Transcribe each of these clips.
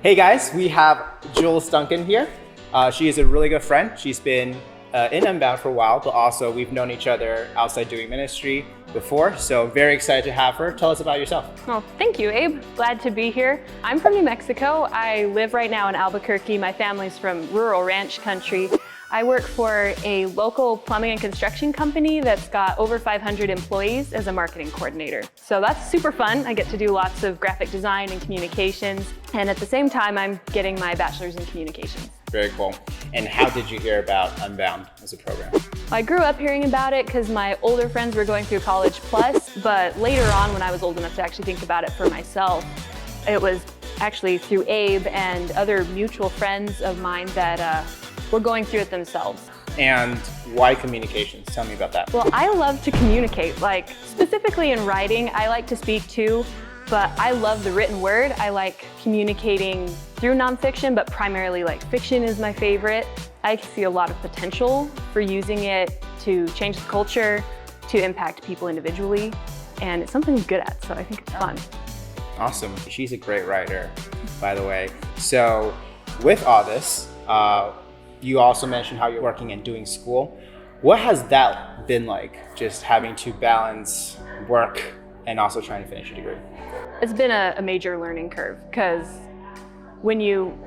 Hey guys, we have Jules Duncan here. She is a really good friend. She's been in Unbound for a while, but also we've known each other outside doing ministry before. So very excited to have her. Tell us about yourself. Well, thank you, Abe. Glad to be here. I'm from New Mexico. I live right now in Albuquerque. My family's from rural ranch country. I work for a local plumbing and construction company that's got over 500 employees as a marketing coordinator. So that's super fun. I get to do lots of graphic design and communications. And at the same time, I'm getting my bachelor's in communications. Very cool. And how did you hear about Unbound as a program? I grew up hearing about it because my older friends were going through College Plus, but later on when I was old enough to actually think about it for myself, it was actually through Abe and other mutual friends of mine that were going through it themselves. And why communications? Tell me about that. Well, I love to communicate, like specifically in writing. I like to speak too, but I love the written word. I like communicating through nonfiction, but primarily like fiction is my favorite. I see a lot of potential for using it to change the culture, to impact people individually, and it's something I'm good at, so I think it's fun. Awesome. She's a great writer, by the way. So with all this, you also mentioned how you're working and doing school. What has that been like, just having to balance work and also trying to finish a degree? It's been a major learning curve because when you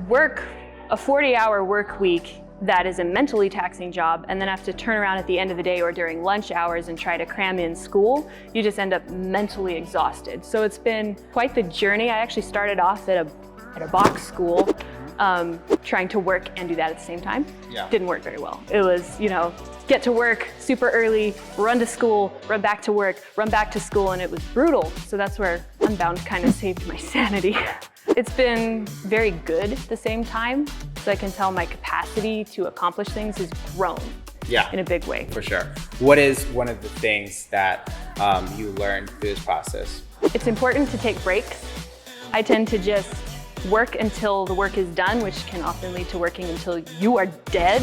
work a 40-hour work week, that is a mentally taxing job, and then have to turn around at the end of the day or during lunch hours and try to cram in school, you just end up mentally exhausted. So it's been quite the journey. I actually started off at a box school, trying to work and do that at the same time. Yeah. Didn't work very well. It was, get to work super early, run to school, run back to work, run back to school, and it was brutal. So that's where Unbound kind of saved my sanity. It's been very good at the same time, so I can tell my capacity to accomplish things has grown in a big way. For sure. What is one of the things that you learned through this process? It's important to take breaks. I tend to just work until the work is done, which can often lead to working until you are dead.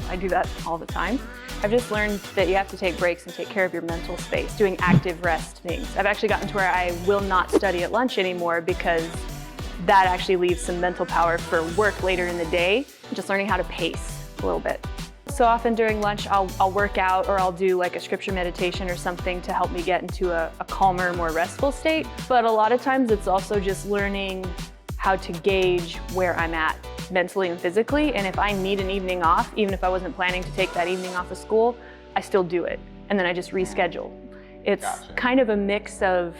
I do that all the time. I've just learned that you have to take breaks and take care of your mental space, doing active rest things. I've actually gotten to where I will not study at lunch anymore because that actually leaves some mental power for work later in the day, just learning how to pace a little bit. So often during lunch, I'll work out or I'll do like a scripture meditation or something to help me get into a calmer, more restful state. But a lot of times it's also just learning how to gauge where I'm at mentally and physically. And if I need an evening off, even if I wasn't planning to take that evening off of school, I still do it. And then I just reschedule. It's kind of a mix of,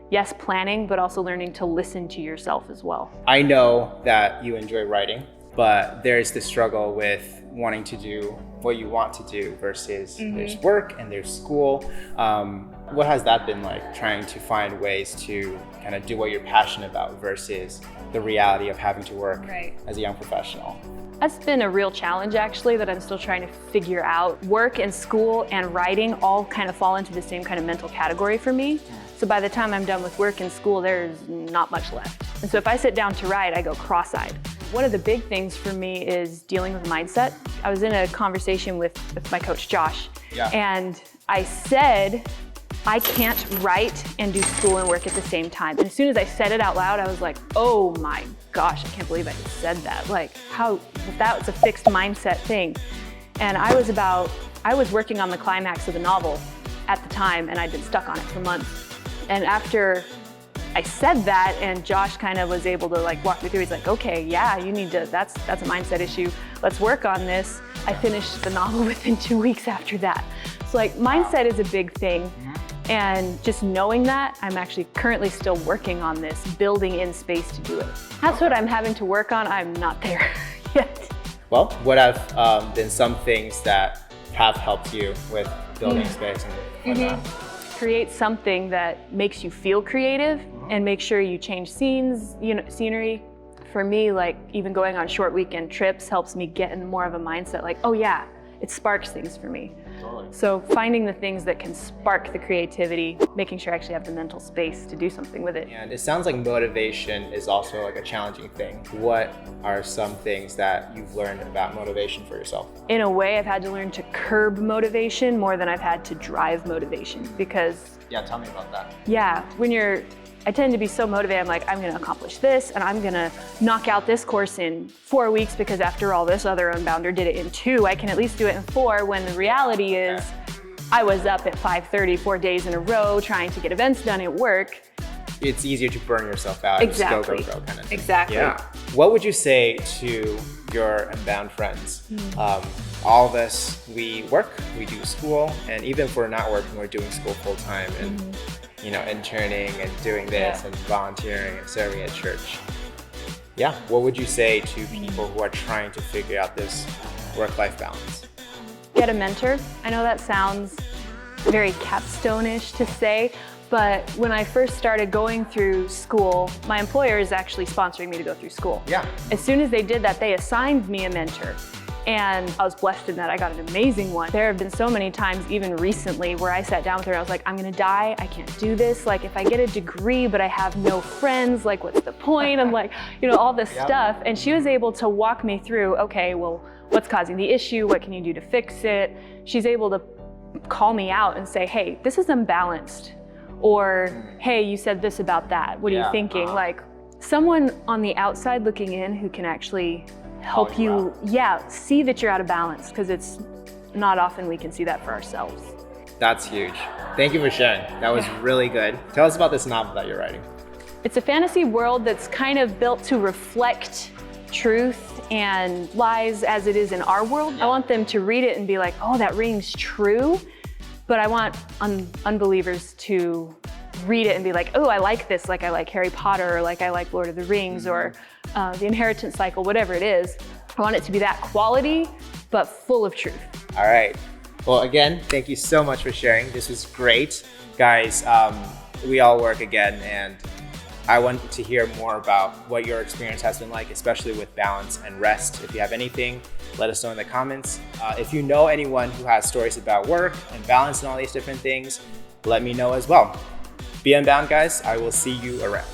yes, planning, but also learning to listen to yourself as well. I know that you enjoy writing, but there's the struggle with wanting to do what you want to do versus there's work and there's school. What has that been like, trying to find ways to kind of do what you're passionate about versus the reality of having to work as a young professional? That's been a real challenge actually that I'm still trying to figure out. Work and school and writing all kind of fall into the same kind of mental category for me. So by the time I'm done with work and school, there's not much left. And so if I sit down to write, I go cross-eyed. One of the big things for me is dealing with mindset. I was in a conversation with my coach, Josh, and I said, I can't write and do school and work at the same time. And as soon as I said it out loud, I was like, oh my gosh, I can't believe I just said that. Like, how, that was a fixed mindset thing. And I was working on the climax of the novel at the time, and I'd been stuck on it for months. And after I said that, and Josh kind of was able to like walk me through, he's like, okay, yeah, you need to, that's a mindset issue. Let's work on this. I finished the novel within 2 weeks after that. So like mindset is a big thing. And just knowing that, I'm actually currently still working on this, building in space to do it. That's what I'm having to work on. I'm not there yet. Well, what have been some things that have helped you with building space and whatnot? Create something that makes you feel creative and make sure you change scenes, scenery. For me, like even going on short weekend trips helps me get in more of a mindset like, oh yeah, it sparks things for me. Totally. So finding the things that can spark the creativity, making sure I actually have the mental space to do something with it. And it sounds like motivation is also like a challenging thing. What are some things that you've learned about motivation for yourself? In a way, I've had to learn to curb motivation more than I've had to drive motivation because Yeah, tell me about that. yeah, when you're I tend to be so motivated. I'm like, I'm going to accomplish this and I'm going to knock out this course in 4 weeks because after all, this other Unbounder did it in 2. I can at least do it in 4, when the reality is I was up at 5:30 4 days in a row trying to get events done at work. It's easier to burn yourself out. Exactly. Just go kind of thing. Exactly. Yeah. What would you say to your Unbound friends? All of us, we work, we do school, and even if we're not working, we're doing school full time and interning and doing this and volunteering and serving at church. Yeah. What would you say to people who are trying to figure out this work-life balance? Get a mentor. I know that sounds very capstone-ish to say, but when I first started going through school, my employer is actually sponsoring me to go through school. Yeah. As soon as they did that, they assigned me a mentor. And I was blessed in that I got an amazing one. There have been so many times, even recently, where I sat down with her and I was like, I'm gonna die, I can't do this. Like, if I get a degree but I have no friends, like, what's the point? I'm like, all this stuff. And she was able to walk me through, okay, well, what's causing the issue? What can you do to fix it? She's able to call me out and say, hey, this is unbalanced. Or, hey, you said this about that. What are you thinking? Like, someone on the outside looking in who can actually help you, see that you're out of balance, because it's not often we can see that for ourselves. That's huge. Thank you for sharing. That was really good. Tell us about this novel that you're writing. It's a fantasy world that's kind of built to reflect truth and lies as it is in our world. I want them to read it and be like, oh, that rings true. But I want unbelievers to read it and be like, oh, I like this, like I like Harry Potter, or like I like Lord of the Rings, or the Inheritance Cycle, whatever it is. I want it to be that quality, but full of truth. All right. Well, again, thank you so much for sharing. This was great. Guys, we all work again, and I want to hear more about what your experience has been like, especially with balance and rest. If you have anything, let us know in the comments. If you know anyone who has stories about work and balance and all these different things, let me know as well. Be unbound, guys. I will see you around.